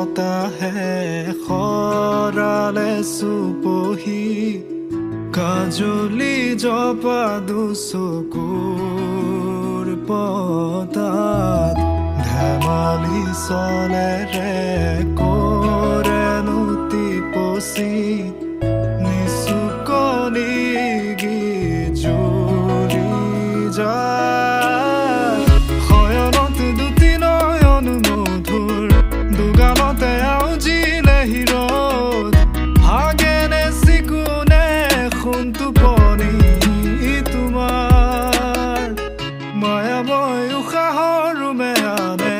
বতাহে খৰালে চুপহি কাজলি জপা দুচকুৰ পতাত ধেমালি চলেৰে কৰেনো টিপচি নিচুকনি জুৰি যায় শয়নত দুটি নয়ন মধুৰ দুগালতে আউজিলে হিৰত হাগেনে চিকুনে সোণ টোপনি তোমাৰ মায়াময় উশাহৰ মেয়ানে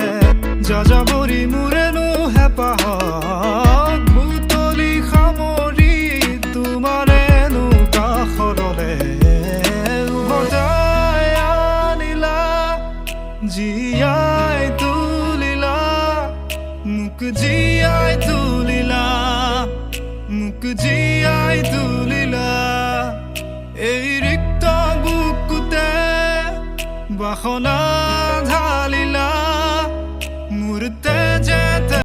যাযাবৰী মোৰেনো হেঁপাহক বুটলি সামৰি তোমাৰেনো কাষৰলে উভতাই আনিলা জীয়াই তুলিলা মোক জীয়াই তুলিলা মোক জীয়াই তুলিলা এই ৰিক্ত বুকুতে বাসনা